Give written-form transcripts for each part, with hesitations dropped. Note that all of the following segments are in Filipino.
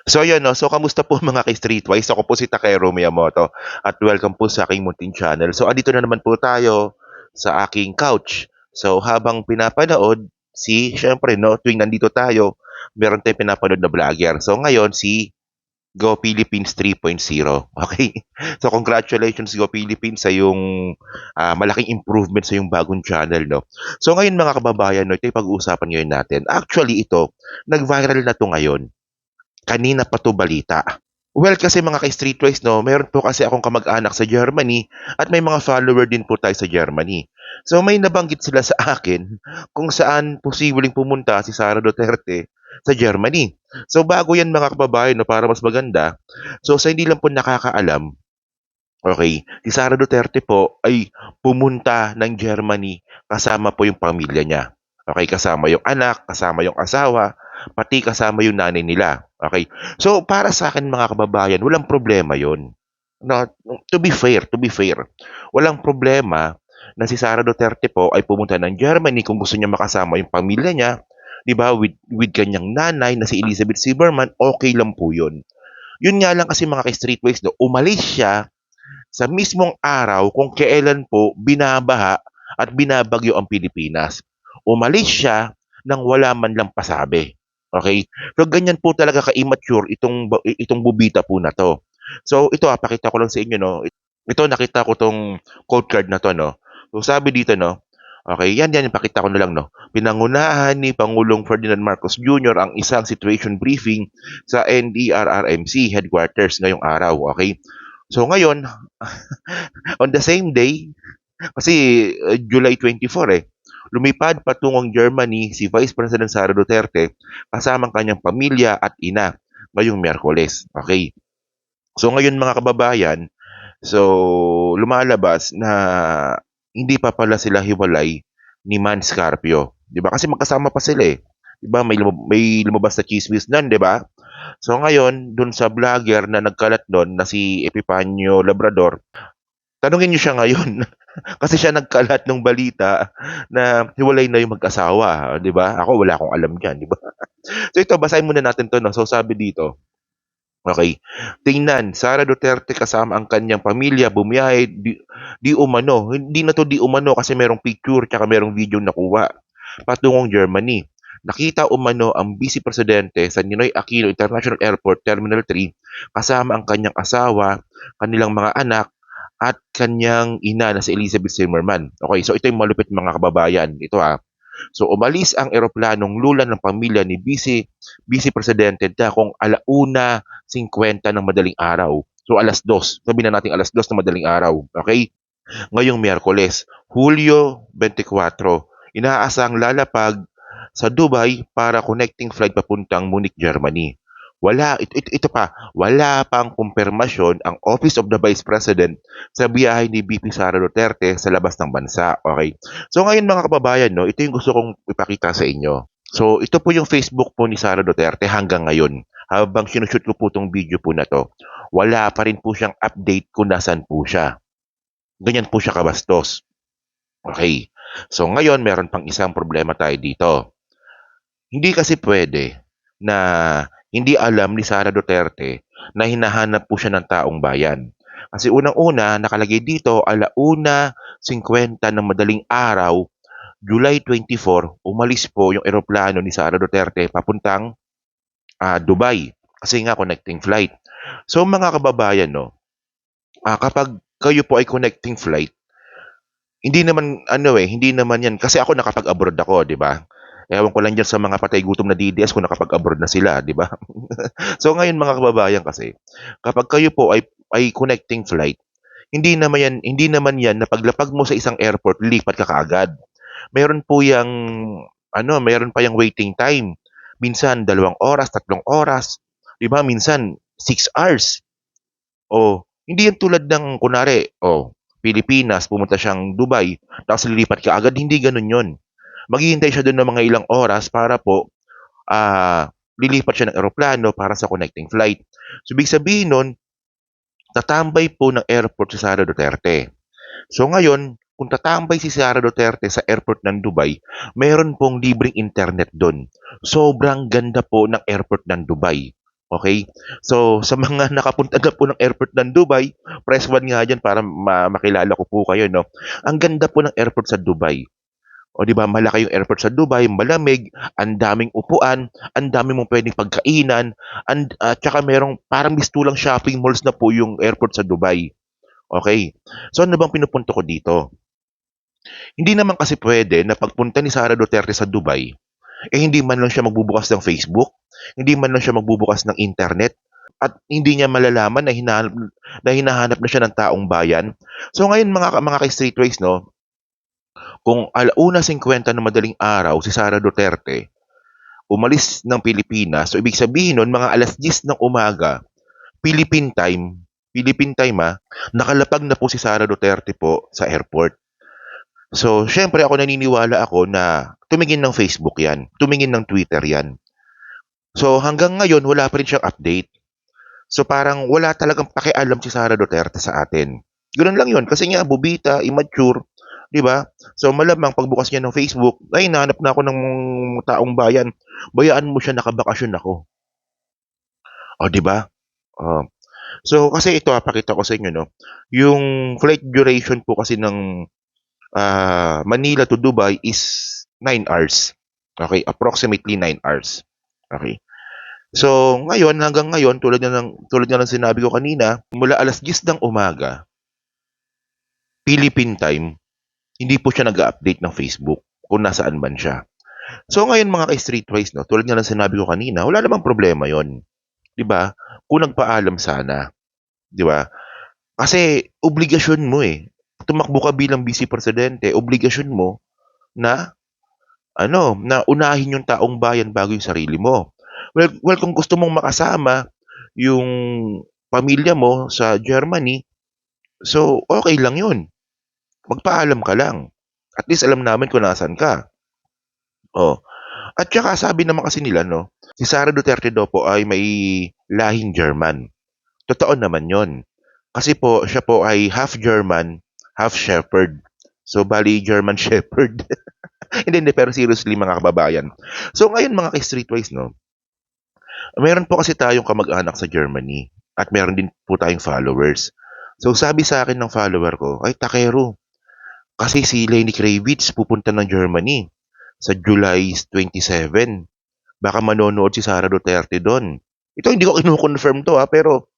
So ayun 'no, so kamusta po mga ka-Streetwise? Ako po si Takero Miyamoto at welcome po sa aking munting channel. So andito na naman po tayo sa aking couch. So habang pinapanood siyempre 'no, tuwing nandito tayo, meron tayong pinapanood na vlogger. So ngayon si Go Philippines 3.0, okey? So congratulations Go Philippines sa iyong, malaking improvement sa iyong bagong channel 'no. So ngayon mga kababayan 'no, ito yung pag-uusapan ngayon natin. Actually ito, nag-viral na 'to ngayon. Kanina pa 'to balita. Well, kasi mga ka-Streetwise 'no, meron po kasi akong kamag-anak sa Germany at may mga follower din po tayo sa Germany. So may nabanggit sila sa akin kung saan posibleng pumunta si Sara Duterte sa Germany. So bago 'yan mga kababayan 'no, para mas maganda, so sa hindi lang po nakakaalam, okey, si Sara Duterte po ay pumunta ng Germany kasama po yung pamilya niya. Okey, kasama yung anak, kasama yung asawa, pati kasama yung nanay nila, okey. So, para sa'kin mga kababayan, walang problema yun, na to be fair, walang problema na si Sara Duterte po ay pumunta ng Germany kung gusto niya makasama yung pamilya niya, 'di ba, with kanyang nanay na si Elizabeth Silverman, okey lang po yun. Yun nga lang kasi mga ka-Streetwise 'no, umalis siya sa mismong araw kung kailan po binabaha at binabagyo ang Pilipinas. Umalis siya nang wala man lang pasabi, okey? So ganyan po talaga ka-immature itong bubita po na 'to. So ito, pakita ko lang sa inyo 'no, ito nakita ko 'tong quote card na 'to 'no. So sabi dito 'no, okey, yan ipakita ko na lang 'no. Pinangunahan ni Pangulong Ferdinand Marcos Jr. ang isang situation briefing sa NDRRMC headquarters ngayong araw, okey? So ngayon, on the same day, kasi July 24 lumipad patungong Germany si Vice President Sara Duterte kasama ang kanyang pamilya at ina ngayong Miyerkules. Okay. So ngayon mga kababayan, so lumalabas na hindi pa pala sila hiwalay ni Man Scarpio. 'Di ba? Kasi magkasama pa sila eh. 'Di ba? May lumabas na chismis nun, 'di ba? So ngayon, dun sa vlogger na nagkalat nun na si Epifanio Labrador, tanungin niyo siya ngayon. Kasi siya nagkalat ng balita na hiwalay na yung mag-asawa, 'di ba? Ako wala akong alam diyan, 'di ba? So ito, basahin muna natin 'to 'no. So sabi dito, okey, tingnan, Sara Duterte kasama ang kanyang pamilya bumiyahe di umano, hindi na 'to di umano kasi merong picture tsaka merong videong nakuha, patungong Germany. Nakita umano ang Vice Presidente sa Ninoy Aquino International Airport Terminal 3 kasama ang kanyang asawa, kanilang mga anak at kanyang ina na si Elizabeth Zimmerman. Okay, so ito yung malupit mga kababayan. Ito So umalis ang eroplanong lula ng pamilya ni Vice Presidente kung 1:50 ng madaling araw. So alas 2, sabihin na natin alas 2 ng madaling araw. Okay? Ngayong Miyerkules, Hulyo 24, inaasang lalapag sa Dubai para connecting flight papuntang Munich, Germany. Ito pa, wala pang kumpirmasyon ang Office of the Vice President sa biyahe ni VP Sara Duterte sa labas ng bansa. Okay. So ngayon mga kababayan, no, ito yung gusto kong ipakita sa inyo. So ito po yung Facebook po ni Sara Duterte hanggang ngayon. Habang sinushoot ko po itong video po na to, wala pa rin po siyang update kung nasan po siya. Ganyan po siya kabastos. Okay. So ngayon meron pang isang problema tayo dito. Hindi kasi pwede na hindi alam ni Sara Duterte na hinahanap po siya ng taong bayan. Kasi unang-una nakalagay dito 1:50 ng madaling araw, July 24, umalis po yung eroplano ni Sara Duterte papuntang, Dubai kasi nga connecting flight. So mga kababayan 'no, kapag kayo po ay connecting flight, hindi naman ano, hindi naman 'yan kasi ako nakapag-abroad ako, 'di ba? Ewan ko lang diyan sa mga patay gutom na DDS kung nakapag-abroad na sila, 'di ba? So ngayon mga kababayan kasi, kapag kayo po ay connecting flight, hindi naman 'yan na paglapag mo sa isang airport lilipat ka kaagad. Meron po yang meron pa yang waiting time. Minsan 2 oras, 3 oras, 'di ba? Minsan 6 hours. Oh, hindi 'yan tulad ng kunwari, Pilipinas pumunta siyang Dubai tapos lilipat ka agad, hindi gano'n 'yon. Maghihintay siya do'n ng mga ilang oras para po, lilipat siya ng eroplano para sa connecting flight. So, ibig sabihin nun, tatambay po ng airport si Sara Duterte. So ngayon, kung tatambay si Sara Duterte sa airport ng Dubai, meron pong libreng internet do'n. Sobrang ganda po ng airport ng Dubai. Okay? So, sa mga nakapunta na po ng airport ng Dubai, press 1 nga diyan para makilala ko po kayo 'no. Ang ganda po ng airport sa Dubai. O 'di ba, malaki yung airport sa Dubai, malamig, ang daming upuan, ang dami mong puwedeng pagkainan, at tsaka merong parang mistulang shopping malls na po yung airport sa Dubai, okey. So, ano bang pinupunto ko dito? Hindi naman kasi puwede na pagpunta ni Sara Duterte sa Dubai, hindi man lang siya magbubukas ng Facebook, hindi man lang siya magbubukas ng internet, at hindi niya malalaman na hinahanap na siya ng taong bayan. So, ngayon mga ka-Streetways 'no, kung 1:50 ng madaling araw si Sara Duterte umalis ng Pilipinas, so ibig sabihin nun mga 10:00 ng umaga, Philippine time, nakalapag na po si Sara Duterte po sa airport. So, siyempre ako naniniwala ako na tumingin ng Facebook 'yan, tumingin ng Twitter 'yan. So, hanggang ngayon wala pa rin siyang update. So, parang wala talagang pakialam si Sara Duterte sa atin. Gano'n lang 'yun, kasi nga bobita, immature, 'di ba? So, malamang pagbukas niya ng Facebook, "Ay, hinahanap na ako ng taong bayan." Bayaan mo siya, nakabakasyon ako. Oh, 'di ba? Oh. So, kasi ito, pakita ko sa inyo 'no, yung flight duration po kasi ng, Manila to Dubai is 9 hours. Okay, approximately 9 hours. Okay. So, hanggang ngayon tulad nga ng sinabi ko kanina, mula 10:00 ng umaga, Philippine time, hindi po siya nag-a-update ng Facebook kung nasaan man siya. So, ngayon mga ka-Streetwise 'no, tulad nga ng sinabi ko kanina, wala namang problema 'yon, 'di ba? Kung nagpaalam sana, 'di ba? Kasi obligasyon mo, tumakbo ka bilang Vice Presidente, obligasyon mo na na unahin yung taong bayan bago yung sarili mo. Well, kung gusto mong makasama yung pamilya mo sa Germany, so okay lang yun. Magpaalam ka lang. At least alam namin kung nasaan ka. Oh. At saka sabi naman kasi nila 'no, si Sara Duterte daw po ay may lahing German. Totoo naman yon. Kasi po siya po ay half German, half Shepherd. So bali German Shepherd. Hindi, pero seriously mga kababayan. So ngayon mga ka-Streetwise 'no, meron po kasi tayong kamag-anak sa Germany at meron din po tayong followers. So sabi sa akin ng follower ko, "Ay Takero, kasi si Lenny Kravitz pupunta ng Germany sa July 27. Baka manonood si Sara Duterte dun." Ito hindi ko kino-confirm 'to, pero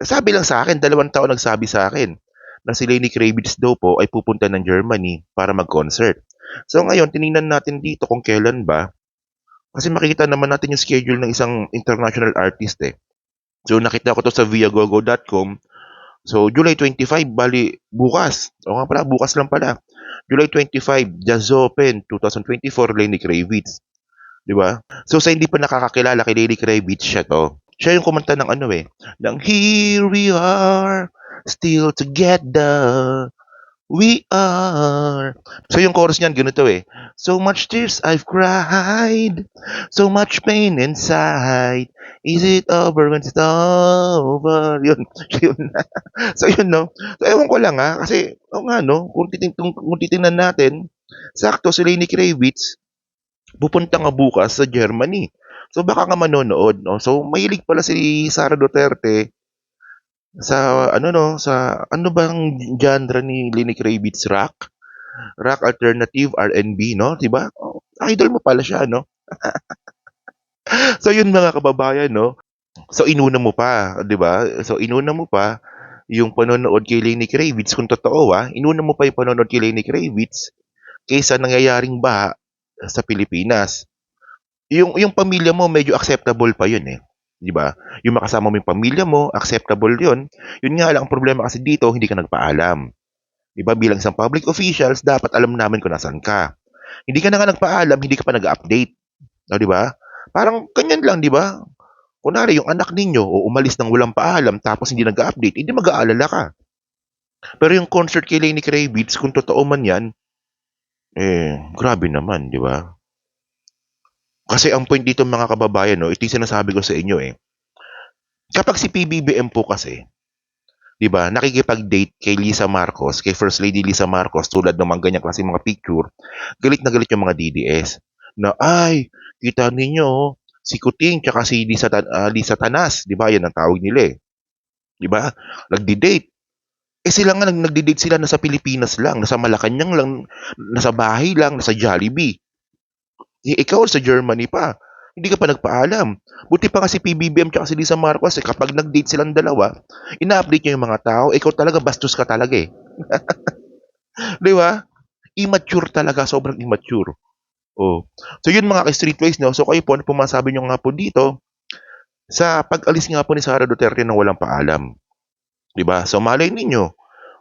sabi lang sa akin, 2 tao nagsabi sa akin na si Lenny Kravitz daw po ay pupunta ng Germany para mag-concert. So ngayon tiningnan natin dito kung kailan ba, kasi makikita naman natin yung schedule ng isang international artist, eh. So nakita ko 'to sa viagogo.com. So July 25, bale bukas. Oo nga pala, bukas lang pala. July 25, Jazz Open 2024, Lenny Kravitz, 'di ba? So sa hindi pa nakakakilala kay Lenny Kravitz, siya 'to. Siya yung kumanta ng ng "Here We Are, Still Together, We Are." So yung chorus niyan ganito, "So much tears I've cried, so much pain inside, is it over when it's over?" Yun, yun. So yun 'no. So ewan ko lang, kasi oo nga 'no, kung titingnan natin, sakto si Lenny Kravitz pupunta nga bukas sa Germany. So baka nga manonood 'no. So mahilig pala si Sara Duterte sa sa ano bang genre ni Lenny Kravitz, rock? Rock, alternative, R&B 'no, 'di ba? Oh, idol mo pala siya 'no. So yun mga kababayan 'no. So inuna mo pa, 'di ba? So inuna mo pa yung panonood kay Lenny Kravitz, kung totoo, inuna mo pa yung panonood kay Lenny Kravitz kaysa nangyayaring baha sa Pilipinas. Yung pamilya mo medyo acceptable pa yun, 'di ba? Yung makasama mo yung pamilya mo, acceptable yun. Yun nga lang ang problema kasi dito, hindi ka nagpaalam. 'Di ba, bilang isang public officials dapat alam namin kung nasaan ka. Hindi ka na nga nagpaalam, hindi ka pa nag-a-update, oh, 'di ba? Parang ganyan lang, 'di ba? Kunwari yung anak ninyo o umalis ng walang paalam tapos hindi nag-a-update, eh, mag-aalala ka. Pero yung concert kay Lenny Kravitz kung totoo man 'yan, grabe naman, 'di ba? Kasi ang point dito mga kababayan 'no, ito yung sinasabi ko sa inyo, kapag si PBBM po kasi, 'di ba, nakikipag-date kay Lisa Marcos, kay First Lady Lisa Marcos tulad ng mga ganyang klaseng mga picture, galit na galit yung mga DDS na, "Ay, kita ninyo, si Kuting tsaka si Lisa Tanas, 'di ba? Yan ang tawag nila, eh, 'di ba? Nagde-date. Eh, sila nga nagde-date sila nasa Pilipinas lang, nasa Malacanang lang, nasa bahay lang, nasa Jollibee. Eh, ikaw sa Germany pa, hindi ka pa nagpaalam. Buti pa nga si PBBM tsaka si Lisa Marcos, eh, kapag nag-date silang dalawa, ina-update niya yung mga tao, ikaw talaga bastos ka talaga, eh. 'Di ba? Immature talaga, sobrang immature. Oh. So yun mga ka-streetwise 'no, so kayo po, ano po masabi niyo nga po dito sa pag-alis nga po ni Sara Duterte ng walang paalam, 'di ba? So malay ninyo,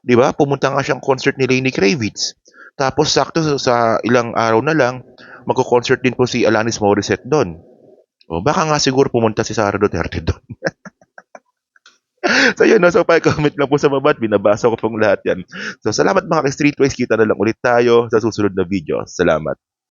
'di ba, pumunta nga siyang concert ni Lenny Kravitz, tapos sakto sa ilang araw na lang magko-concert din po si Alanis Morissette dun. Oh, baka nga siguro pumunta si Sara Duterte dun. So yun 'no, so paki-comment lang po sa baba at binabasa ko pong lahat yan. So salamat mga ka-streetwise, kita na lang ulit tayo sa susunod na video. Salamat.